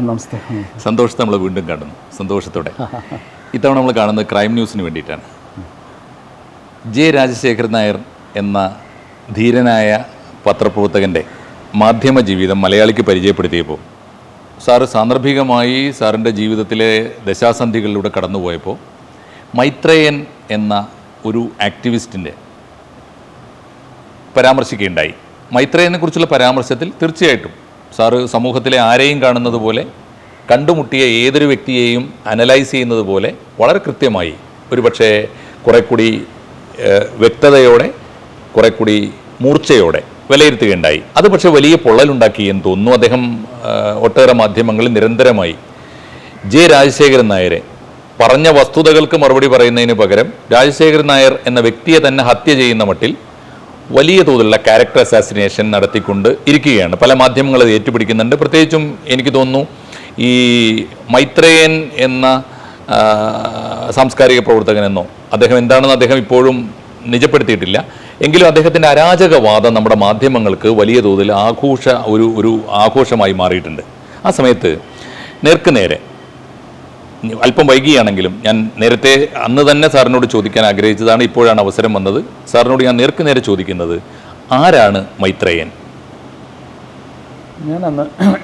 നമസ്തേ. സന്തോഷത്തെ നമ്മൾ വീണ്ടും കാണുന്നു, സന്തോഷത്തോടെ. ഇത്തവണ നമ്മൾ കാണുന്നത് ക്രൈം ന്യൂസിന് വേണ്ടിയിട്ടാണ്. ജെ രാജശേഖരൻ നായർ എന്ന ധീരനായ പത്രപ്രവർത്തകൻ്റെ മാധ്യമ ജീവിതം മലയാളിക്ക് പരിചയപ്പെടുത്തിയപ്പോൾ സാറ് സാന്ദർഭികമായി സാറിൻ്റെ ജീവിതത്തിലെ ദശാസന്ധികളിലൂടെ കടന്നുപോയപ്പോൾ മൈത്രേയൻ എന്ന ഒരു ആക്ടിവിസ്റ്റിൻ്റെ പരാമർശിക്കുകയുണ്ടായി. മൈത്രേയനെക്കുറിച്ചുള്ള പരാമർശത്തിൽ തീർച്ചയായിട്ടും സാറ് സമൂഹത്തിലെ ആരെയും കാണുന്നത് പോലെ, കണ്ടുമുട്ടിയ ഏതൊരു വ്യക്തിയെയും അനലൈസ് ചെയ്യുന്നത് പോലെ വളരെ കൃത്യമായി, ഒരു പക്ഷേ കുറെ കൂടി വ്യക്തതയോടെ, കുറെ കൂടി മൂർച്ചയോടെ വിലയിരുത്തുകയുണ്ടായി. അത് പക്ഷേ വലിയ പൊള്ളലുണ്ടാക്കി എന്ന് തോന്നുന്നു. അദ്ദേഹം ഒട്ടേറെ മാധ്യമങ്ങളിൽ നിരന്തരമായി ജെ രാജശേഖരൻ നായരെ പറഞ്ഞ വസ്തുതകൾക്ക് മറുപടി പറയുന്നതിന് പകരം രാജശേഖരൻ നായർ എന്ന വ്യക്തിയെ തന്നെ ഹത്യ ചെയ്യുന്ന മട്ടിൽ വലിയ തോതിലുള്ള ക്യാരക്ടർ അസാസിനേഷൻ നടത്തിക്കൊണ്ട് ഇരിക്കുകയാണ്. പല മാധ്യമങ്ങൾ അത് ഏറ്റുപിടിക്കുന്നുണ്ട്. പ്രത്യേകിച്ചും എനിക്ക് തോന്നുന്നു ഈ മൈത്രേയൻ എന്ന സാംസ്കാരിക പ്രവർത്തകനെന്നോ അദ്ദേഹം എന്താണെന്ന് അദ്ദേഹം ഇപ്പോഴും നിജപ്പെടുത്തിയിട്ടില്ല. എങ്കിലും അദ്ദേഹത്തിൻ്റെ അരാജകവാദം നമ്മുടെ മാധ്യമങ്ങൾക്ക് വലിയ തോതിൽ ഒരു ആഘോഷമായി മാറിയിട്ടുണ്ട്. ആ സമയത്ത് നേർക്കുനേരെ, അല്പം വൈകിയാണെങ്കിലും ഞാൻ നേരത്തെ അന്ന് തന്നെ സാറിനോട് ചോദിക്കാൻ ആഗ്രഹിച്ചതാണ്, ഇപ്പോഴാണ് അവസരം വന്നത്. സാറിനോട് ഞാൻ നേർക്കുനേരെ ചോദിക്കുന്നത്, ആരാണ് മൈത്രേയൻ?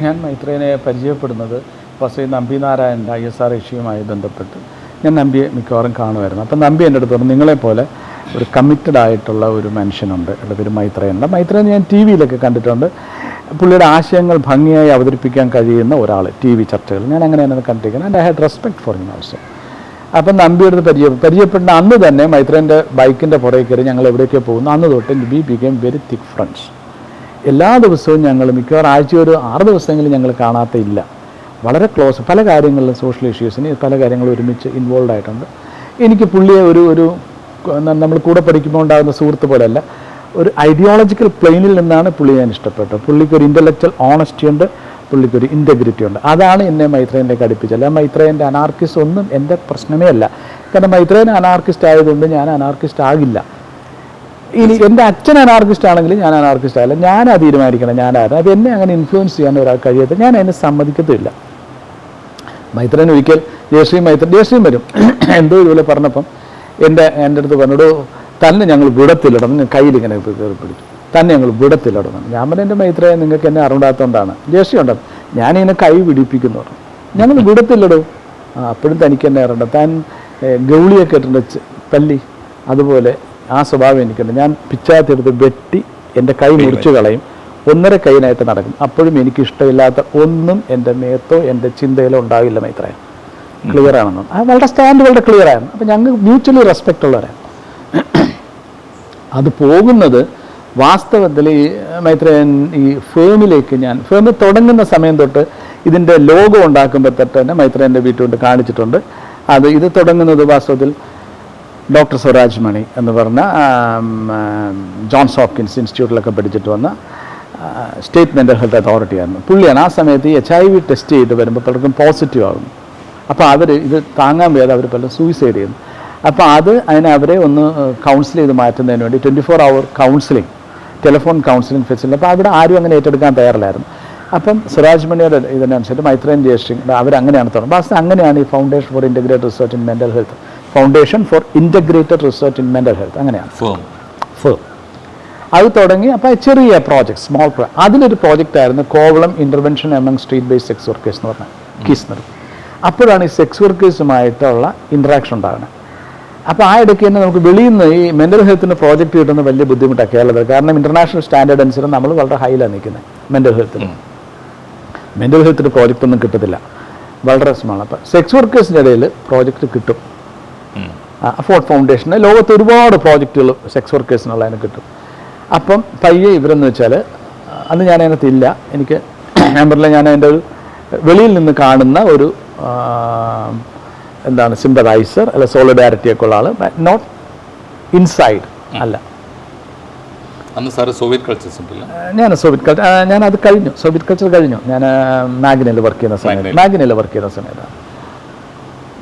ഞാൻ മൈത്രേയനെ പരിചയപ്പെടുന്നത് ഫസ്റ്റ് നമ്പിനാരായണൻ്റെ ISR ഇഷ്യൂവുമായി ബന്ധപ്പെട്ട് ഞാൻ നമ്പിയെ മിക്കവാറും കാണുമായിരുന്നു. അപ്പം നമ്പി എൻ്റെ അടുത്ത് പറഞ്ഞു, നിങ്ങളെപ്പോലെ ഒരു കമ്മിറ്റഡ് ആയിട്ടുള്ള ഒരു മനുഷ്യനുണ്ട്, എൻ്റെ പേര് മൈത്രേയനുണ്ട്. മൈത്രേയൻ ഞാൻ TV യിലൊക്കെ കണ്ടിട്ടുണ്ട്. പുള്ളിയുടെ ആശയങ്ങൾ ഭംഗിയായി അവതരിപ്പിക്കാൻ കഴിയുന്ന ഒരാൾ TV ചർച്ചകൾ ഞാൻ അങ്ങനെയാണ് കണ്ടിരിക്കുന്നത്. And I had respect for him also. അപ്പം നമ്പിയെടുത്ത് പരിചയപ്പെടുന്ന അന്ന് തന്നെ മൈത്രേയൻ്റെ ബൈക്കിൻ്റെ പുറകെ കയറി ഞങ്ങൾ എവിടേക്കോ പോകുന്നു. അന്ന് തൊട്ട് we became very thick friends. എല്ലാ ദിവസവും ഞങ്ങൾ മിക്കവാറും ആഴ്ച ഒരു 6 ദിവസമെങ്കിലും ഞങ്ങൾ കാണാത്തില്ല. വളരെ ക്ലോസ്, പല കാര്യങ്ങളിലും സോഷ്യൽ ഇഷ്യൂസിന് പല കാര്യങ്ങളും ഒരുമിച്ച് ഇൻവോൾവ് ആയിട്ടുണ്ട്. എനിക്ക് പുള്ളിയെ ഒരു നമ്മൾ കൂടെ പഠിക്കുമ്പോൾ ഉണ്ടാകുന്ന സുഹൃത്ത് പോലെയല്ല, ഒരു ഐഡിയോളജിക്കൽ പ്ലെയിനിൽ നിന്നാണ് പുള്ളി ഞാൻ ഇഷ്ടപ്പെട്ടത്. പുള്ളിക്കൊരു ഇൻ്റലക്ച്വൽ ഓണസ്റ്റി ഉണ്ട്, പുള്ളിക്കൊരു ഇൻറ്റഗ്രിറ്റി ഉണ്ട്. അതാണ് എന്നെ മൈത്രേയനിലേക്ക് അടുപ്പിച്ചത്. അല്ല മൈത്രേയൻ്റെ അനാർക്കിസ്റ്റ് ഒന്നും എൻ്റെ പ്രശ്നമേ അല്ല. കാരണം മൈത്രേയൻ അനാർക്കിസ്റ്റ് ആയതുകൊണ്ട് ഞാൻ അനാർക്കിസ്റ്റ് ആകില്ല. ഇനി എൻ്റെ അച്ഛൻ അനാർക്കിസ്റ്റ് ആണെങ്കിലും ഞാൻ അനാർക്കിസ്റ്റ് ആകില്ല. ഞാനാ തീരുമാനിക്കണം ഞാനായിരുന്നു. അത് എന്നെ അങ്ങനെ ഇൻഫ്ലുവൻസ് ചെയ്യാൻ ഒരാൾ കഴിയാത്ത ഞാൻ അതിനെ സമ്മതിക്കത്തില്ല. മൈത്രേയൻ ഒരിക്കൽ ജയശ്രീ വരും എന്തോ ഇതുപോലെ പറഞ്ഞപ്പം എൻ്റെ അടുത്ത് പറഞ്ഞോട് തന്നെ ഞങ്ങൾ വിടത്തിലിടണം, കയ്യിലിങ്ങനെ കയറി പിടിച്ചു, തന്നെ ഞങ്ങൾ വിടത്തിലിടണം. ഞാൻ പറഞ്ഞ എൻ്റെ മൈത്രേയൻ നിങ്ങൾക്ക് എന്നെ അറിവിടാത്തതുകൊണ്ടാണ്. ജയശ്രീ ഉണ്ടോ, ഞാനിങ്ങനെ കൈ പിടിപ്പിക്കുന്നു പറഞ്ഞു, ഞങ്ങൾ വിടത്തിലിടും. അപ്പോഴും തനിക്ക് എന്നെ അറിയണ്ട, താൻ ഗൗളിയൊക്കെ ഇട്ടുണ്ട് പല്ലി, അതുപോലെ ആ സ്വഭാവം എനിക്കുണ്ട്. ഞാൻ പിച്ചാത്തിയെടുത്ത് വെട്ടി എൻ്റെ കൈ മുറിച്ച് കളയും, 1.5 കൈനായിട്ട് നടക്കും. അപ്പോഴും എനിക്കിഷ്ടമില്ലാത്ത ഒന്നും എൻ്റെ മേത്തോ എൻ്റെ ചിന്തയിലോ ഉണ്ടാവില്ല മൈത്രേയൻ. ക്ലിയർ ആണെന്ന് വളരെ സ്റ്റാൻഡ് വളരെ ക്ലിയർ ആയിരുന്നു. അപ്പം ഞങ്ങൾ മ്യൂച്വലി റെസ്പെക്റ്റ് ഉള്ളവരാണ്. അത് പോകുന്നത് വാസ്തവത്തിൽ ഈ മൈത്രേയൻ ഈ ഫേമിലേക്ക് ഫേമിൽ തുടങ്ങുന്ന സമയം തൊട്ട് ഇതിൻ്റെ ലോഗോ ഉണ്ടാക്കുമ്പോൾ തൊട്ട് തന്നെ മൈത്രേയൻ്റെ വീട്ടുകൊണ്ട് കാണിച്ചിട്ടുണ്ട്. ഇത് തുടങ്ങുന്നത് വാസ്തവത്തിൽ ഡോക്ടർ സ്വരാജ് മണി എന്ന് പറഞ്ഞ ജോൺസ് ഹോപ്കിൻസ് ഇൻസ്റ്റിറ്റ്യൂട്ടിലൊക്കെ പഠിച്ചിട്ട് വന്ന സ്റ്റേറ്റ് മെൻ്റൽ ഹെൽത്ത് അതോറിറ്റി ആയിരുന്നു. പുള്ളിയാണ് ആ സമയത്ത് ഈ HIV ടെസ്റ്റ് ചെയ്ത് വരുമ്പോൾ പലർക്കും പോസിറ്റീവ് ആകുന്നു. അപ്പോൾ അവർ ഇത് താങ്ങാൻ വയ്യാതെ അവർ പലരും സൂയിസൈഡ് ചെയ്യുന്നു. അപ്പോൾ അതിനെ അവരെ ഒന്ന് കൗൺസിൽ ചെയ്ത് മാറ്റുന്നതിന് വേണ്ടി 24 hour counselling, telephone counselling facility. അപ്പോൾ അവിടെ ആരും അങ്ങനെ ഏറ്റെടുക്കാൻ തയ്യാറില്ലായിരുന്നു. അപ്പം സ്വരാജ് മണിയുടെ ഇതിനനുസരിച്ച് മൈത്രേയൻ ജയശ്രീ അവരങ്ങനെയാണ് തുടങ്ങുന്നത്. അപ്പോൾ അങ്ങനെയാണ് ഈ foundation for integrated research in mental health, foundation for integrated research in mental health, അങ്ങനെയാണ് ഫേം. അത് തുടങ്ങി. അപ്പോൾ ചെറിയ പ്രോജക്റ്റ്, സ്മോൾ അതിലൊരു പ്രോജക്റ്റായിരുന്നു Kovalam intervention among street based sex workers എന്ന് പറഞ്ഞാൽ കിസ്നർ. അപ്പോഴാണ് ഈ സെക്സ് വർക്കേഴ്സുമായിട്ടുള്ള ഇൻട്രാക്ഷൻ ഉണ്ടാകുന്നത്. അപ്പോൾ ആ ഇടയ്ക്ക് തന്നെ നമുക്ക് വെളിയിൽ നിന്ന് ഈ മെൻ്റൽ ഹെൽത്തിന് പ്രോജക്റ്റ് കിട്ടുന്ന വലിയ ബുദ്ധിമുട്ടാണ് കേരളത്തിൽ. കാരണം ഇൻ്റർനാഷണൽ സ്റ്റാൻഡേർഡ് അനുസരിച്ച് നമ്മൾ വളരെ ഹൈയിലാണ് നിൽക്കുന്നത് മെൻ്റൽ ഹെൽത്തിന് പ്രോജക്റ്റ് ഒന്നും കിട്ടത്തില്ല, വളരെ സ്മാൾ. അപ്പം സെക്സ് വർക്കേഴ്സിൻ്റെ ഇടയിൽ പ്രോജക്റ്റ് കിട്ടും. ഫോർഡ് ഫൗണ്ടേഷന് ലോകത്ത് ഒരുപാട് പ്രോജക്റ്റുകൾ സെക്സ് വർക്കേഴ്സിനുള്ളതിന് കിട്ടും. അപ്പം പയ്യെ ഇവരെന്ന് വെച്ചാൽ അന്ന് ഞാൻ അതിനകത്തില്ല, എനിക്ക് ഞാൻ പറഞ്ഞില്ല, ഞാൻ അതിൻ്റെ ഒരു വെളിയിൽ നിന്ന് കാണുന്ന ഒരു സിമ്പതൈസർ അല്ല സോളിഡാരിറ്റി ഒക്കെ ഉള്ള ആൾ, നോട്ട് ഇൻസൈഡ് അല്ല. അന്ന് സാറ് സോവിയറ്റ് കൾച്ചർ ഞാനത് കഴിഞ്ഞു, സോവിയറ്റ് കൾച്ചർ കഴിഞ്ഞു. ഞാൻ മാഗ്നയിൽ വർക്ക് ചെയ്യുന്ന സമയത്താണ്.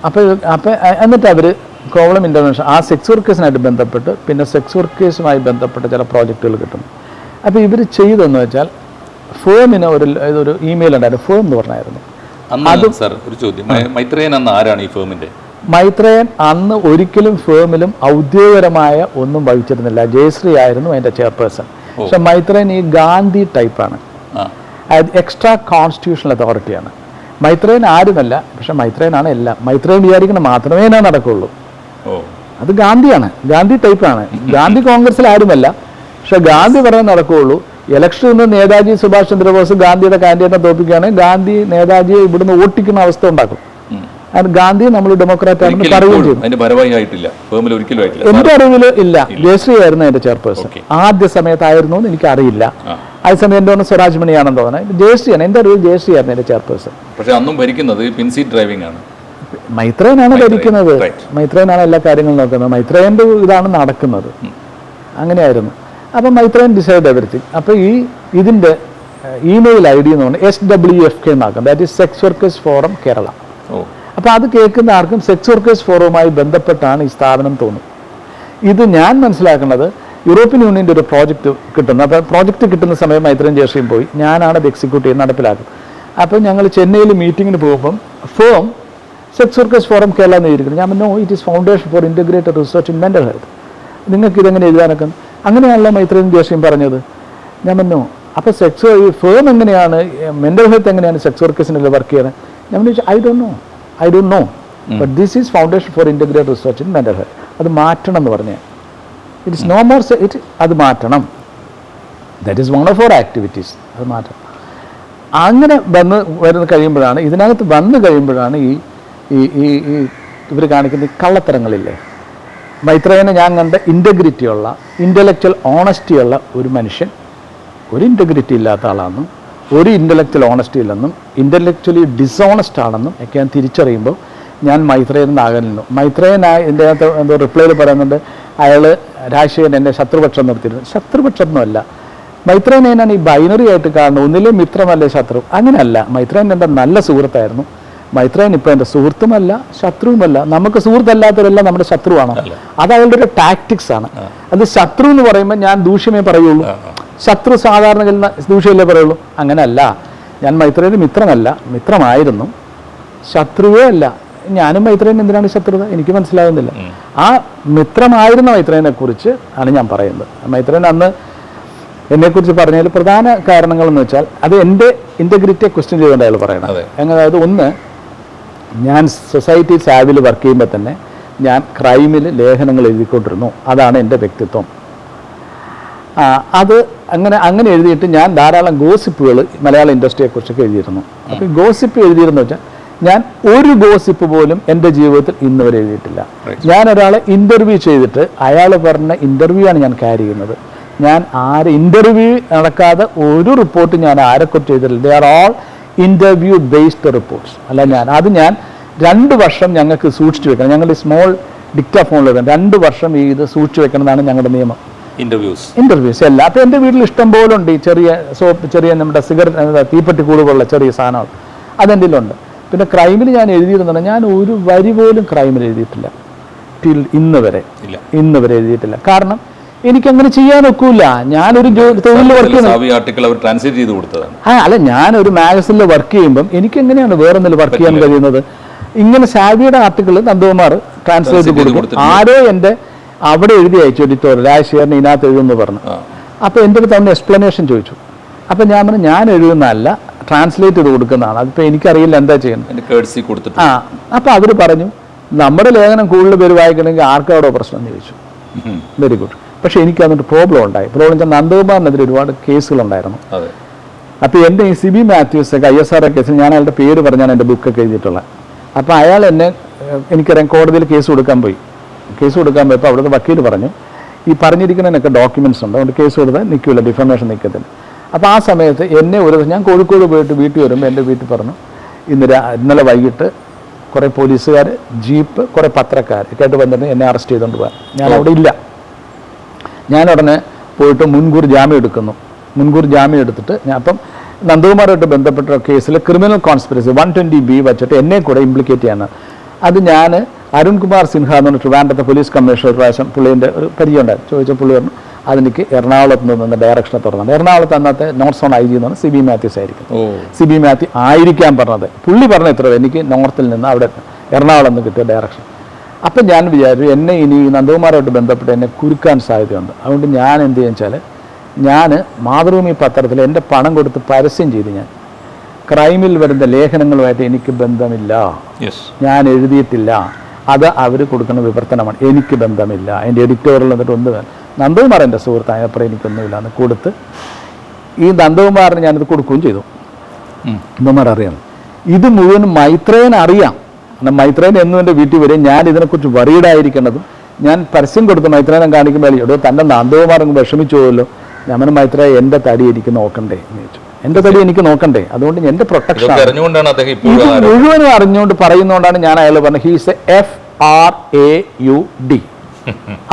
അപ്പോൾ എന്നിട്ട് അവർ കോവളം ഇൻ്റർനാഷണൽ ആ സെക്സ് വർക്കേഴ്സിനായിട്ട് ബന്ധപ്പെട്ട് പിന്നെ സെക്സ് വർക്കേഴ്സുമായി ബന്ധപ്പെട്ട ചില പ്രോജക്റ്റുകൾ കിട്ടുന്നു. അപ്പോൾ ഇവർ ചെയ്തതെന്ന് വെച്ചാൽ ഫേമിന് ഇതൊരു ഇമെയിൽ ഉണ്ടായിരുന്നു, ഫേം എന്ന് പറഞ്ഞായിരുന്നു. അന്ന് സാർ ഒരു ചോദ്യം, മൈത്രേയൻ അന്ന് ആരാണ് ഈ ഫേമിന്റെ? മൈത്രേയൻ അന്ന് ഒരിക്കലും ഫേമിലും ഔദ്യോഗികപരമായ ഒന്നും വഹിച്ചിരുന്നില്ല. ജയശ്രീ ആയിരുന്നു അതിൻ്റെ ചെയർപേഴ്സൺ. പക്ഷെ മൈത്രേയൻ ഈ ഗാന്ധി ടൈപ്പാണ്, എക്സ്ട്രാ കോൺസ്റ്റിറ്റ്യൂഷണൽ അതോറിറ്റിയാണ്. മൈത്രേയൻ ആരുമല്ല, പക്ഷെ മൈത്രേയനാണ് എല്ലാം. മൈത്രേയൻ വിചാരിക്കണം മാത്രമേ നടക്കുള്ളൂ. അത് ഗാന്ധിയാണ്, ഗാന്ധി ടൈപ്പാണ്. ഗാന്ധി കോൺഗ്രസിൽ ആരുമല്ല, പക്ഷെ ഗാന്ധി പറയാൻ നടക്കുകയുള്ളൂ. ഇലക്ഷൻ നിന്ന് നേതാജി സുഭാഷ് ചന്ദ്രബോസ് ഗാന്ധിയുടെ കാൻഡിഡേറ്റിനെ തോപ്പിക്കുകയാണെങ്കിൽ ഗാന്ധി നേതാജിയെ ഇവിടുന്ന് ഓട്ടിക്കുന്ന അവസ്ഥ ഉണ്ടാക്കും. ഗാന്ധി നമ്മൾ ഡെമോക്രാറ്റ് ആണെന്ന് പറയുകയും ചെയ്യും. എന്റെ അറിവിൽ ഇല്ല. ജയശ്രീ ആയിരുന്നു എന്റെ ചെയർപേഴ്സൺ ആദ്യ സമയത്തായിരുന്നു എന്ന് എനിക്ക് അറിയില്ല. അതേ സമയം എന്റെ തോന്നുന്നു സ്വരാജ് മണിയാണെന്ന് തോന്നുന്നത്. ജയശ്രീയാണ് എന്റെ അറിവിൽ, ജയശ്രീ ആയിരുന്നു എന്റെ ചെയർപേഴ്സൺ. പക്ഷേ അന്നും ഭരിക്കുന്നത് പിൻസീറ്റ് ഡ്രൈവിംഗ് ആണ്. മൈത്രേയനാണ് ഭരിക്കുന്നത്, മൈത്രേയനാണ് എല്ലാ കാര്യങ്ങളും നോക്കുന്നത്, മൈത്രേയന്റെ ഇതാണ് നടക്കുന്നത്. അങ്ങനെയായിരുന്നു. അപ്പം മൈത്രേയൻ ഡിസൈഡ് എവറിത്തിങ്. അപ്പോൾ ഇതിന്റെ ഇമെയിൽ ID എന്ന് പറഞ്ഞാൽ SWFK എന്നാക്കും, that is sex workers forum Kerala. അപ്പോൾ അത് കേൾക്കുന്ന ആർക്കും സെക്സ് വർക്കേഴ്സ് ഫോറവുമായി ബന്ധപ്പെട്ടാണ് ഈ സ്ഥാപനം തോന്നും. ഇത് ഞാൻ മനസ്സിലാക്കുന്നത് യൂറോപ്യൻ യൂണിയൻ്റെ ഒരു പ്രോജക്റ്റ് കിട്ടുന്നു. അപ്പോൾ പ്രോജക്റ്റ് കിട്ടുന്ന സമയം മൈത്രേയൻ ജയശ്രീയും പോയി, ഞാനാണ് അത് എക്സിക്യൂട്ട് നടപ്പിലാക്കും. അപ്പോൾ ഞങ്ങൾ ചെന്നൈയിൽ മീറ്റിങ്ങിന് പോകുമ്പം form sex workers forum Kerala എന്ന് എഴുതിയിരിക്കുന്നത്. ഞാൻ പറഞ്ഞു, it is foundation for integrated research in mental health. നിങ്ങൾക്ക് ഇതെങ്ങനെ എഴുതാനൊക്കെ? അങ്ങനെയാണല്ലോ മൈത്രേയൻ ജയശ്രീയും പറഞ്ഞത്. ഞാൻ പറഞ്ഞു, അപ്പോൾ ഈ ഫേം എങ്ങനെയാണ്, മെൻ്റൽ ഹെൽത്ത് എങ്ങനെയാണ് സെക്സ് വർക്കേഴ്സിൻ്റെ വർക്ക് ചെയ്യുന്നത്? ഞാൻ പറഞ്ഞു, I don't know but this is foundation for integrated research in mental health. അത് മാറ്റണം എന്ന് പറഞ്ഞാൽ ഇറ്റ് ഇസ് നോ മോർ അത് മാറ്റണം. That is one of our activities. അത് മാറ്റണം. അങ്ങനെ വരുന്ന കഴിയുമ്പോഴാണ്, ഇതിനകത്ത് വന്നു കഴിയുമ്പോഴാണ് ഈ ഇവർ കാണിക്കുന്ന കള്ളത്തരങ്ങളില്ലേ. മൈത്രേയനെ ഞാൻ കണ്ട ഇൻ്റഗ്രിറ്റിയുള്ള, ഇൻ്റലക്ച്വൽ ഓണസ്റ്റിയുള്ള ഒരു മനുഷ്യൻ ഒരു ഇൻ്റഗ്രിറ്റി ഇല്ലാത്ത ആളാണെന്നും ഒരു ഇൻ്റലക്ച്വൽ ഓണസ്റ്റി ഇല്ലെന്നും ഇൻ്റലക്ച്വലി ഡിസോണസ്റ്റ് ആണെന്നും ഒക്കെ ഞാൻ തിരിച്ചറിയുമ്പോൾ ഞാൻ മൈത്രേയൻ ആകുന്നു. മൈത്രേയനായി ഇതിൻ്റെ അകത്ത് എന്തോ റിപ്ലൈയിൽ പറയുന്നുണ്ട്, അയാൾ രാജശേഖരൻ എൻ്റെ ശത്രുപക്ഷം നിർത്തിയിരുന്നു. ശത്രുപക്ഷമൊന്നുമല്ല, മൈത്രേയനെ ഞാൻ ഈ ബൈനറി ആയിട്ട് കാണുന്നു, ഒന്നിലെ മിത്രമല്ലേ ശത്രു. അങ്ങനെയല്ല, മൈത്രേയൻ എൻ്റെ നല്ല സുഹൃത്തായിരുന്നു. മൈത്രേയൻ ഇപ്പോൾ എൻ്റെ സുഹൃത്തുമല്ല ശത്രുവുമല്ല. നമുക്ക് സുഹൃത്തല്ലാത്തവരെല്ലാം നമ്മുടെ ശത്രുവാണ്. അത് അയാളുടെ ഒരു ടാക്ടിക്സ് ആണ്. അത് ശത്രു എന്ന് പറയുമ്പോൾ ഞാൻ ദൂഷ്യമേ പറയുള്ളൂ, ശത്രു സാധാരണ ദൂഷ്യമല്ലേ പറയുള്ളൂ. അങ്ങനെയല്ല, ഞാൻ മൈത്രേയന് മിത്രമല്ല, മിത്രമായിരുന്നു, ശത്രുവേ അല്ല. ഞാനും മൈത്രേയൻ എന്തിനാണ് ശത്രുത എനിക്ക് മനസ്സിലാകുന്നില്ല. ആ മിത്രമായിരുന്ന മൈത്രേയനെ കുറിച്ച് ആണ് ഞാൻ പറയുന്നത്. മൈത്രേയൻ അന്ന് എന്നെക്കുറിച്ച് പറഞ്ഞതിൽ പ്രധാന കാരണങ്ങളെന്ന് വെച്ചാൽ അത് എൻ്റെ ഇൻ്റഗ്രിറ്റിയെ ക്വസ്റ്റ്യൻ ചെയ്തുകൊണ്ട് അയാൾ പറയണം. അതായത് ഒന്ന്, ഞാൻ സൊസൈറ്റി സാവിൽ വർക്ക് ചെയ്യുമ്പോൾ തന്നെ ഞാൻ ക്രൈമിൽ ലേഖനങ്ങൾ എഴുതിക്കൊണ്ടിരുന്നു. അതാണ് എൻ്റെ വ്യക്തിത്വം. അത് അങ്ങനെ എഴുതിയിട്ട് ഞാൻ ധാരാളം ഗോസിപ്പുകൾ മലയാള ഇൻഡസ്ട്രിയെക്കുറിച്ചൊക്കെ എഴുതിയിരുന്നു. അപ്പോൾ ഗോസിപ്പ് എഴുതിയിരുന്നു വെച്ചാൽ ഞാൻ ഒരു ഗോസിപ്പ് പോലും എൻ്റെ ജീവിതത്തിൽ ഇന്ന് വരെ എഴുതിയിട്ടില്ല. ഞാൻ ഒരാളെ ഇൻ്റർവ്യൂ ചെയ്തിട്ട് അയാൾ പറഞ്ഞ ഇൻ്റർവ്യൂ ആണ് ഞാൻ ക്യാരി ചെയ്യുന്നത്. ഞാൻ ഇൻ്റർവ്യൂ നടക്കാതെ ഒരു റിപ്പോർട്ട് ഞാൻ ആരെക്കുറിച്ച് ചെയ്തിട്ടില്ല. They are all interview based reports. അല്ല ഞാൻ 2 വർഷം ഞങ്ങൾക്ക് സൂക്ഷിച്ചു വെക്കണം. ഞങ്ങളുടെ സ്മോൾ ഡിക്റ്റാഫോണിൽ 2 വർഷം ഇത് സൂക്ഷിച്ചു വെക്കണമെന്നാണ് ഞങ്ങളുടെ നിയമം. ഇൻ്റർവ്യൂസ് എല്ലാം. അപ്പോൾ എൻ്റെ വീട്ടിൽ ഇഷ്ടം പോലെ ഉണ്ട് ഈ ചെറിയ നമ്മുടെ സിഗരറ്റ് തീപ്പെട്ടി കൂടുപോലുള്ള ചെറിയ സാധനങ്ങൾ, അതെൻ്റെ ഉണ്ട്. പിന്നെ ക്രൈമിൽ ഞാൻ എഴുതിയിരുന്നത്, ഞാൻ ഒരു വരി പോലും ക്രൈമിൽ എഴുതിയിട്ടില്ല ഇന്ന് വരെ എഴുതിയിട്ടില്ല. കാരണം എനിക്കങ്ങനെ ചെയ്യാൻ ഒക്കില്ല. ഞാനൊരു തൊഴിൽ വർക്ക് അല്ല, ഞാനൊരു മാഗസിനിൽ വർക്ക് ചെയ്യുമ്പം എനിക്ക് എങ്ങനെയാണ് വേറെ എന്തെങ്കിലും വർക്ക് ചെയ്യാൻ കഴിയുന്നത്? ഇങ്ങനെ സാവിയുടെ ആർട്ടിക്കിൾ നന്ദകുമാർ ട്രാൻസ്ലേറ്റ് കൊടുക്കും. ആരോ എൻ്റെ അവിടെ എഴുതി അയച്ചു, എഡിറ്റോറിയൽ രാജശേഖരൻ ഇതിനകത്ത് എഴുതുമെന്ന് പറഞ്ഞു. അപ്പോൾ എൻ്റെ അടുത്ത് അവന് എക്സ്പ്ലനേഷൻ ചോദിച്ചു. അപ്പം ഞാൻ പറഞ്ഞു, ഞാൻ എഴുതുന്നതല്ല, ട്രാൻസ്ലേറ്റ് ചെയ്ത് കൊടുക്കുന്നതാണ്. അതിപ്പോൾ എനിക്കറിയില്ല എന്താ ചെയ്യുന്നത്. അപ്പോൾ അവർ പറഞ്ഞു, നമ്മുടെ ലേഖനം കൂടുതൽ പേര് വായിക്കണമെങ്കിൽ ആർക്കവിടെ പ്രശ്നം എന്ന് ചോദിച്ചു. Very good. പക്ഷേ എനിക്ക് അതിൻ്റെ പ്രോബ്ലം വെച്ചാൽ നന്ദകുമാറിനെതിരെ ഒരുപാട് കേസുകളുണ്ടായിരുന്നു. അപ്പോൾ എൻ്റെ ഈ സിബി മാത്യൂസ് ഒക്കെ ISR കേസിൽ ഞാൻ അയാളുടെ പേര് പറഞ്ഞാണ് എൻ്റെ ബുക്കൊക്കെ എഴുതിയിട്ടുള്ളത്. അപ്പോൾ അയാൾ എനിക്കറിയാം കോടതിയിൽ കേസ് കൊടുക്കാൻ പോയപ്പോൾ അവിടുത്തെ വക്കീൽ പറഞ്ഞു, ഈ പറഞ്ഞിരിക്കുന്നതിനൊക്കെ ഡോക്യുമെൻറ്റ്സ് ഉണ്ട്, അതുകൊണ്ട് കേസ് കൊടുത്താൽ നിൽക്കില്ല, ഡിഫമേഷൻ നിൽക്കത്തില്ല. അപ്പോൾ ആ സമയത്ത് ഞാൻ കോഴിക്കോട് പോയിട്ട് വീട്ടിൽ വരുമ്പോൾ എൻ്റെ വീട്ടിൽ പറഞ്ഞു, ഇന്നലെ വൈകിട്ട് കുറേ പോലീസുകാർ, ജീപ്പ്, കുറേ പത്രക്കാർ ഒക്കെ ആയിട്ട് വന്നിട്ട് എന്നെ അറസ്റ്റ് ചെയ്തുകൊണ്ട് പോകാൻ. ഞാൻ അവിടെ ഇല്ല. ഞാൻ ഉടനെ പോയിട്ട് മുൻകൂർ ജാമ്യം എടുത്തിട്ട് അപ്പം നന്ദകുമാറുമായിട്ട് ബന്ധപ്പെട്ട കേസിൽ ക്രിമിനൽ കോൺസ്പിറസി 120B വെച്ചിട്ട് എന്നെ കൂടെ ഇംപ്ലിക്കേറ്റ് ചെയ്യാനാണ്. അത് ഞാൻ അരുൺകുമാർ സിൻഹ എന്ന് പറഞ്ഞിട്ട് ട്രിവാൻഡ്രത്തെ പോലീസ് കമ്മീഷണർ പ്രാവശ്യം പുള്ളീൻ്റെ ഒരു പരിചയം ഉണ്ടായിരുന്നു. ചോദിച്ച പുള്ളി പറഞ്ഞു, അതെനിക്ക് എറണാകുളത്ത് നിന്ന് ഡയറക്ഷനെ തുറന്നത്. എറണാകുളത്ത് അന്നത്തെ നോർത്ത് സോൺ IG എന്ന് പറഞ്ഞാൽ CB മാത്യൂസ് ആയിരിക്കും. CB മാത്യു ആയിരിക്കാൻ പറഞ്ഞത്. പുള്ളി പറഞ്ഞ ഇത്ര എനിക്ക് നോർത്തിൽ നിന്ന് അവിടെ എറണാകുളം നിന്ന് കിട്ടിയ ഡയറക്ഷൻ. അപ്പം ഞാൻ വിചാരിച്ചു എന്നെ ഇനി നന്ദകുമാറുമായിട്ട് ബന്ധപ്പെട്ട് എന്നെ കുരുക്കാൻ സാധ്യതയുണ്ട്. അതുകൊണ്ട് ഞാൻ എന്ത് ചെയ്യുക വെച്ചാൽ ഞാൻ മാതൃഭൂമി പത്രത്തിൽ എൻ്റെ പണം കൊടുത്ത് പരസ്യം ചെയ്ത് ഞാൻ ക്രൈമിൽ വരുന്ന ലേഖനങ്ങളുമായിട്ട് എനിക്ക് ബന്ധമില്ല, ഞാൻ എഴുതിയിട്ടില്ല, അത് അവർ കൊടുക്കുന്ന വിവർത്തനമാണ്, എനിക്ക് ബന്ധമില്ല. എൻ്റെ എഡിറ്റോറിയൽ എന്നിട്ട് ഒന്ന് നന്ദകുമാർ എൻ്റെ സുഹൃത്തായ അപ്പുറം എനിക്കൊന്നുമില്ല എന്ന് കൊടുത്ത് ഈ നന്ദകുമാറിന് ഞാനിത് കൊടുക്കുകയും ചെയ്തു. നന്ദകുമാർ അറിയാം ഇത് മുഴുവൻ മൈത്രേയൻ അറിയാം. കാരണം മൈത്രേയൻ എന്നും എൻ്റെ വീട്ടിൽ വരും. ഞാൻ ഇതിനെക്കുറിച്ച് വറീഡായിരിക്കേണ്ടതും ഞാൻ പരസ്യം കൊടുത്ത് മൈത്രേയനെ കാണിക്കുമ്പോൾ എടോ തൻ്റെ നന്ദകുമാർ അങ്ങ് വിഷമിച്ചു പോയല്ലോ. ഞാൻ മൈത്രേയ എൻ്റെ തടി എനിക്ക് നോക്കണ്ടേ എന്ന് ചോദിച്ചു. എൻ്റെ തടി എനിക്ക് നോക്കണ്ടേ, അതുകൊണ്ട് എൻ്റെ പ്രൊട്ടക്ഷൻ മുഴുവനും അറിഞ്ഞുകൊണ്ട് പറയുന്നതുകൊണ്ടാണ് ഞാൻ അയാൾ പറഞ്ഞത് ഹീസ് FRAUD.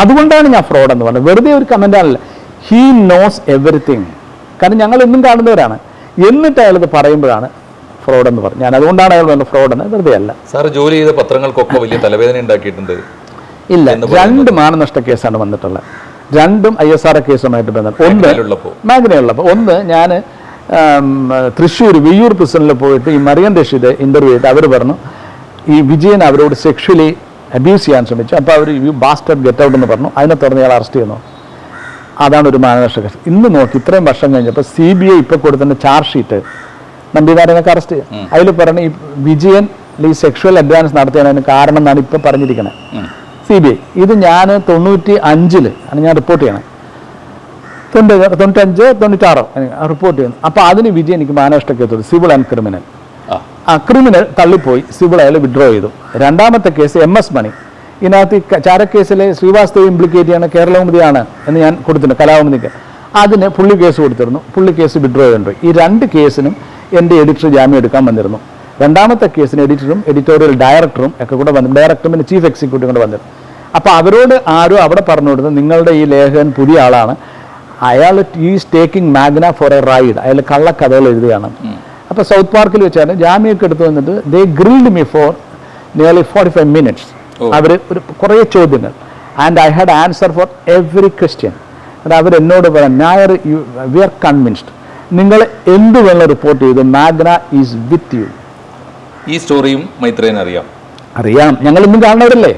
അതുകൊണ്ടാണ് ഞാൻ ഫ്രോഡ് എന്ന് പറഞ്ഞത്. വെറുതെ ഒരു കമൻ്റ് ആണല്ല, ഹീ നോസ് എവറിത്തിങ്. കാരണം ഞങ്ങൾ എന്നും കാണുന്നവരാണ്. എന്നിട്ട് അയാളത് പറയുമ്പോഴാണ് ഫ്രോഡ് എന്ന് പറഞ്ഞു. ഞാൻ അതുകൊണ്ടാണ് അയാൾ പറഞ്ഞത് ഫ്രോഡ് എന്ന്, വെറുതെ അല്ല. സാർ ജോലി ചെയ്ത പത്രങ്ങൾക്കൊക്കെ വലിയ തലവേദന ഉണ്ടാക്കിയിട്ടുണ്ട്. ഇല്ല, 2 മാനനഷ്ട കേസാണ് വന്നിട്ടുള്ളത്. 2ഉം ISR കേസുമായിട്ട് ബന്ധം. ഒന്ന് മാഗ്നയുള്ളപ്പോൾ, ഒന്ന് ഞാൻ തൃശ്ശൂർ വിയ്യൂർ പ്രിസണിൽ പോയിട്ട് ഈ മറിയം റഷീദ് ഇൻ്റർവ്യൂ ചെയ്തിട്ട് അവർ പറഞ്ഞു ഈ വിജയൻ അവരോട് സെക്ഷലി അബ്യൂസ് ചെയ്യാൻ ശ്രമിച്ചു. അപ്പോൾ അവർ യു ബാസ്റ്റഡ് ഗെറ്റ് ഔട്ട് എന്ന് പറഞ്ഞു. അതിനെ തുടർന്ന് ഇയാൾ അറസ്റ്റ് ചെയ്യുന്നു. അതാണ് ഒരു മാനനഷ്ട കേസ്. ഇന്ന് നോക്കി ഇത്രയും വർഷം കഴിഞ്ഞപ്പോൾ CBI ഇപ്പോൾ കൊടുത്തിൻ്റെ ചാർജ് ഷീറ്റ് നമ്പിനാരനൊക്കെ അറസ്റ്റ് ചെയ്യും. അതിൽ പറഞ്ഞു ഈ വിജയൻ ഈ സെക്ഷൽ അഡ്വാൻസ് നടത്തിയതിന് കാരണം എന്നാണ് ഇപ്പോൾ പറഞ്ഞിരിക്കുന്നത് CBI. ഇത് ഞാൻ 95 ആണ് ഞാൻ റിപ്പോർട്ട് ചെയ്യണം. 95, 96 റിപ്പോർട്ട് ചെയ്യുന്നു. അപ്പോൾ അതിന് വിജയൻ എനിക്ക് മാനനഷ്ട case civil and criminal. Criminal തള്ളിപ്പോയി, സിവിൽ അയാൾ വിഡ്രോ ചെയ്തു. 2ാമത്തെ കേസ് MS മണി. ഇതിനകത്ത് ചാരക്കേസിലെ ശ്രീവാസ്തവ ഇംപ്ലിക്കേറ്റ് ചെയ്യണ കേരളകൗമുദിയാണ് എന്ന് ഞാൻ കൊടുത്തിട്ടുണ്ട്, കലാകൗമുദിക്ക്. അതിന് പുള്ളി കേസ് കൊടുത്തിരുന്നു. പുള്ളി കേസ് വിഡ്രോ ചെയ്തിട്ടുണ്ട്. ഈ 2 കേസിനും എൻ്റെ എഡിറ്റർ ജാമ്യം എടുക്കാൻ വന്നിരുന്നു. 2ാമത്തെ കേസിന് എഡിറ്ററും എഡിറ്റോറിയൽ ഡയറക്ടറും ഒക്കെ കൂടെ വന്നു. ഡയറക്ടറും പിന്നെ ചീഫ് എക്സിക്യൂട്ടീവും കൂടെ വന്നിരുന്നു. അപ്പോൾ അവരോട് ആരോ അവിടെ പറഞ്ഞു കൊടുത്തത് നിങ്ങളുടെ ഈ ലേഖകൻ പുതിയ ആളാണ്, അയാൾ is taking Magna for a ride, അയാൾ കള്ളക്കഥകൾ എഴുതുകയാണ്. അപ്പോൾ സൗത്ത് പാർക്കിൽ വെച്ചാണ് ജാമ്യമൊക്കെ എടുത്തു വന്നിട്ട് they grilled me for nearly 45 minutes. അവർ കുറേ ചോദ്യങ്ങൾ and I had answer for every question. അവരെന്നോട് പറയാം നായർ വി ആർ കൺവിൻസ്ഡ്, നിങ്ങൾ എന്ത് വേണം റിപ്പോർട്ട് ചെയ്തു, മാഗ്ന ഈസ് വിത്ത് യു. ഈ സ്റ്റോറിയും മൈത്രേയൻ അറിയാം, ഞങ്ങൾ ഇന്നും കാണുന്നവരല്ലേ.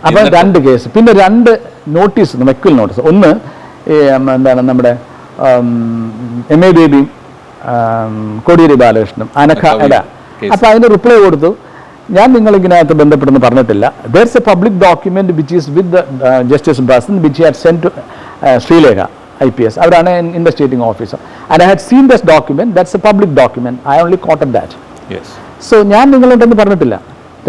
അപ്പം 2 കേസ്, പിന്നെ 2 നോട്ടീസ്, മെക്വിൽ നോട്ടീസ്. ഒന്ന് എന്താണ് നമ്മുടെ MA ബേബിയും കോടിയേരി ബാലകൃഷ്ണനും അനഘ ഇട. അപ്പോൾ അതിന് റിപ്ലൈ കൊടുത്തു, ഞാൻ നിങ്ങളിതിനകത്ത് ബന്ധപ്പെടുന്നു പറഞ്ഞിട്ടില്ല. There's a public document which is with justice Basan which had send to Sreelekha IPS. അവരാണ് investigating officer. And I had seen this document, that's a public document, I only quoted that. So ഞാൻ നിങ്ങളുണ്ടെന്ന് പറഞ്ഞിട്ടില്ല.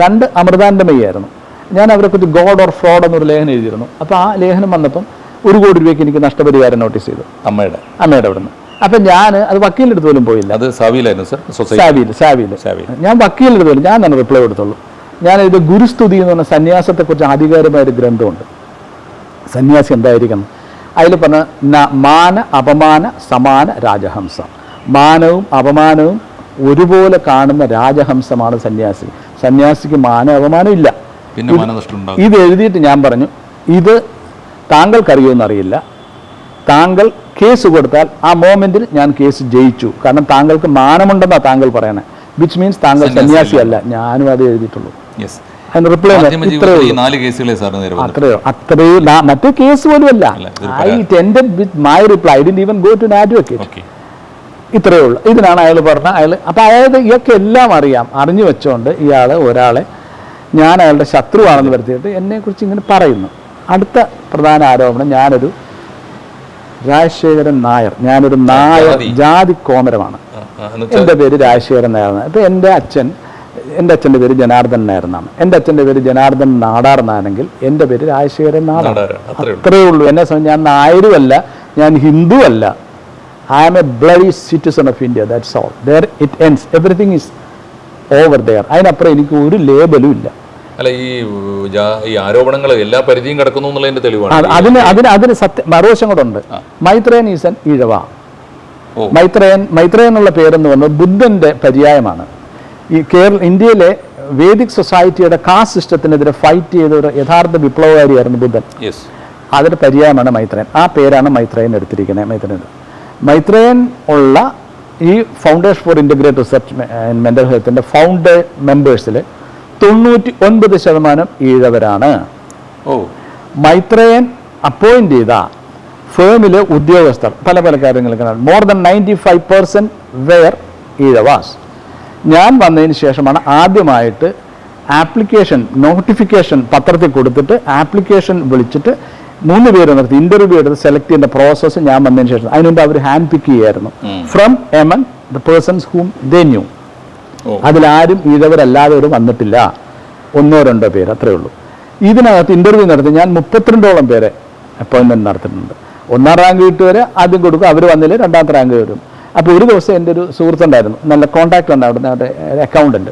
2 അമൃതാനന്ദമയായിരുന്നു. ഞാൻ അവരെക്കുറിച്ച് ഗോഡ് ഓർ ഫ്രോഡ് എന്നൊരു ലേഖനം എഴുതിയിരുന്നു. അപ്പോൾ ആ ലേഖനം വന്നപ്പം 1 കോടി രൂപയ്ക്ക് എനിക്ക് നഷ്ടപരിഹാരം നോട്ടീസ് ചെയ്തു അമ്മയുടെ അവിടെ നിന്ന്. അപ്പം ഞാൻ അത് വക്കീലെടുത്ത് പോലും പോയില്ല. അത് സാവിയിൽ ഞാൻ വക്കീലെടുത്ത് പോലും, ഞാൻ തന്നെ റിപ്ലൈ കൊടുത്തുള്ളൂ. ഞാനിത് ഗുരുസ്തുതി എന്ന് പറഞ്ഞ സന്യാസത്തെക്കുറിച്ച് ആധികാരികമായ ഒരു ഗ്രന്ഥമുണ്ട്. സന്യാസി എന്തായിരിക്കണം, അതിൽ പറഞ്ഞ മാന അപമാന സമാന രാജഹംസ. മാനവും അപമാനവും ഒരുപോലെ കാണുന്ന രാജഹംസമാണ് സന്യാസി. സന്യാസിക്ക് മാന അപമാനം ഇല്ല. ഇത് എഴുതിയിട്ട് ഞാൻ പറഞ്ഞു, ഇത് താങ്കൾക്കറിയുമെന്നറിയില്ല, താങ്കൾ കേസ് കൊടുത്താൽ ആ മോമെന്റിൽ ഞാൻ കേസ് ജയിച്ചു, കാരണം താങ്കൾക്ക് മാനമുണ്ടെന്നാണ് താങ്കൾ പറയണേ, വിച്ച് മീൻസ് താങ്കൾ സന്യാസി അല്ല. ഞാനും അത് എഴുതിയിട്ടുള്ളൂ. റിപ്ലൈ അത്രയോ മറ്റേ കേസ് പോലും അല്ല. I tended with my reply, I didn't even go to an advocate. ഇത്രയേ ഉള്ളൂ. ഇതിനാണ് അയാൾ പറഞ്ഞത്. അപ്പോൾ അതായത് ഇയൊക്കെ എല്ലാം അറിഞ്ഞു വെച്ചുകൊണ്ട് ഒരാളെ ഞാൻ അയാളുടെ ശത്രുവാണെന്ന് വരുത്തിയിട്ട് എന്നെക്കുറിച്ച് ഇങ്ങനെ പറയുന്നു. അടുത്ത പ്രധാന ആരോപണം, ഞാനൊരു രാജശേഖരൻ നായർ, ഞാനൊരു നായർ ജാതി കോമരമാണ്. എൻ്റെ പേര് രാജശേഖരൻ നായർ. ഇപ്പോൾ എൻ്റെ അച്ഛൻ്റെ പേര് ജനാർദ്ദൻ നായർ എന്നാണ്. എൻ്റെ അച്ഛൻ്റെ പേര് ജനാർദ്ദൻ നാടാർ എന്നാണെങ്കിൽ എൻ്റെ പേര് രാജശേഖരൻ നാടാർ. അത്രയേ ഉള്ളൂ. എന്നെ സംബന്ധിച്ച് ഞാൻ നായരുമല്ല, ഞാൻ ഹിന്ദുവല്ല. I am a bloody citizen of India, that's all. There it ends. Everything is over there. അതിനപ്പുറം എനിക്ക് ഒരു ലേബലും ഇല്ല. അല്ല, ഈ ആരോപണങ്ങൾ എല്ലാ പരിധിയും കിടക്കുന്നു എന്നുള്ളതിന്റെ തെളിവാണ്. അതിന് മറുവശം കൂടെ ഉണ്ട്. Maitreyan is an Ezhava. മൈത്രേയൻ എന്നുള്ള പേരെന്ന് പറഞ്ഞാൽ ബുദ്ധന്റെ പര്യായമാണ്. ഈ ഇന്ത്യയിലെ വേദിക് സൊസൈറ്റിയുടെ കാസ്റ്റ് സിസ്റ്റത്തിനെതിരെ ഫൈറ്റ് ചെയ്ത ഒരു യഥാർത്ഥ വിപ്ലവകാരിയായിരുന്നു ബുദ്ധൻ. അതൊരു പര്യായമാണ് മൈത്രേയൻ. ആ പേരാണ് മൈത്രേയൻ എടുത്തിരിക്കുന്നത്. മൈത്രേയൻ ഉള്ള ഈ foundation for integrated research in mental ഹെൽത്തിൻ്റെ ഫൗണ്ടർ മെമ്പേഴ്സിൽ 99% ഈഴവരാണ്. മൈത്രേയൻ അപ്പോയിൻ്റ് ചെയ്ത ഫേമിലെ ഉദ്യോഗസ്ഥർ പല കാര്യങ്ങൾക്കാണ്. More than 95% were Ezhavas. ഞാൻ വന്നതിന് ശേഷമാണ് ആദ്യമായിട്ട് നോട്ടിഫിക്കേഷൻ പത്രത്തിൽ കൊടുത്തിട്ട് ആപ്ലിക്കേഷൻ വിളിച്ചിട്ട് 3 പേര് നിർത്തി ഇൻ്റർവ്യൂ എടുത്ത് സെലക്ട് ചെയ്യുന്ന പ്രോസസ്സ് ഞാൻ വന്നതിന് ശേഷം. അതിനുമുമ്പ് അവർ ഹാൻഡ് പിക്ക് ചെയ്യായിരുന്നു from among the persons whom they knew. അതിലാരും ഈഴവരല്ലാത്തവരും വന്നിട്ടില്ല, 1-2 പേര് അത്രേ ഉള്ളൂ. ഇതിനകത്ത് ഇൻ്റർവ്യൂ നടത്തി ഞാൻ 32ഓളം പേരെ അപ്പോയിൻമെൻറ്റ് നടത്തിയിട്ടുണ്ട്. 1ാം റാങ്ക് കിട്ടുവരെ ആദ്യം കൊടുക്കും, അവർ വന്നില്ല 2ാമത്തെ റാങ്ക് വരും. അപ്പോൾ ഒരു ദിവസം എൻ്റെ ഒരു സുഹൃത്തുണ്ടായിരുന്നു, നല്ല കോൺടാക്റ്റ് ഉണ്ട് അവിടുന്ന്, അവിടെ അക്കൗണ്ടൻറ്റ്.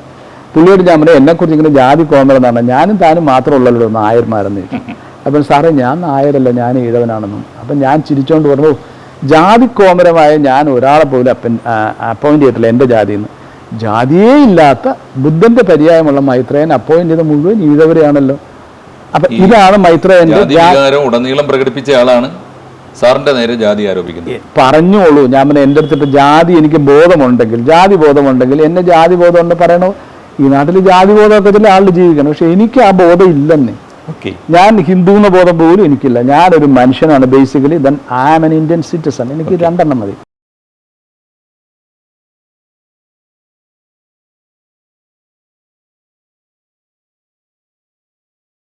പുള്ളിയോട് ഞാൻ പറഞ്ഞു എന്നെക്കുറിച്ച് ഇങ്ങനെ ജാതി കോമറെന്നാണ്, ഞാനും താനും മാത്രമുള്ളല്ലോ നായന്മാരെന്ന് ചോദിച്ചു. അപ്പം സാറേ ഞാൻ നായരല്ല, ഞാൻ ഈഴവനാണെന്നും. അപ്പം ഞാൻ ചിരിച്ചുകൊണ്ട് പറഞ്ഞു ജാതി കോമരമായ ഞാൻ ഒരാളെ പോലും അപ്പോയിൻ്റ് ചെയ്തിട്ടില്ല എൻ്റെ ജാതിയിൽ നിന്ന്. ജാതിയേ ഇല്ലാത്ത ബുദ്ധൻ്റെ പര്യായമുള്ള മൈത്രേയൻ അപ്പോയിൻ്റ് ചെയ്ത മുഴുവൻ ഈഴവരെയാണല്ലോ. അപ്പം ഇതാണ് മൈത്രേയൻ്റെ ഉടനീളം പ്രകടിപ്പിച്ച ആളാണ് സാറിന്റെ നേരെ ജാതി ആരോപിക്കുന്നത്. പറഞ്ഞോളൂ, ഞാൻ പിന്നെ എൻ്റെ അടുത്തിട്ട് ജാതി എനിക്ക് ജാതി ബോധമുണ്ടെങ്കിൽ എന്നെ ജാതി ബോധം ഉണ്ട് പറയണോ. ഈ നാട്ടിൽ ജാതി ബോധമൊക്കെ ചില ആളിൽ ജീവിക്കണം, പക്ഷെ എനിക്ക് ആ ബോധം ഇല്ലെന്നേ. ഞാൻ ഹിന്ദു എന്ന ബോധം പോലും എനിക്കില്ല. ഞാനൊരു മനുഷ്യനാണ് basically. Then I am an Indian citizen. എനിക്ക് 2 മതി.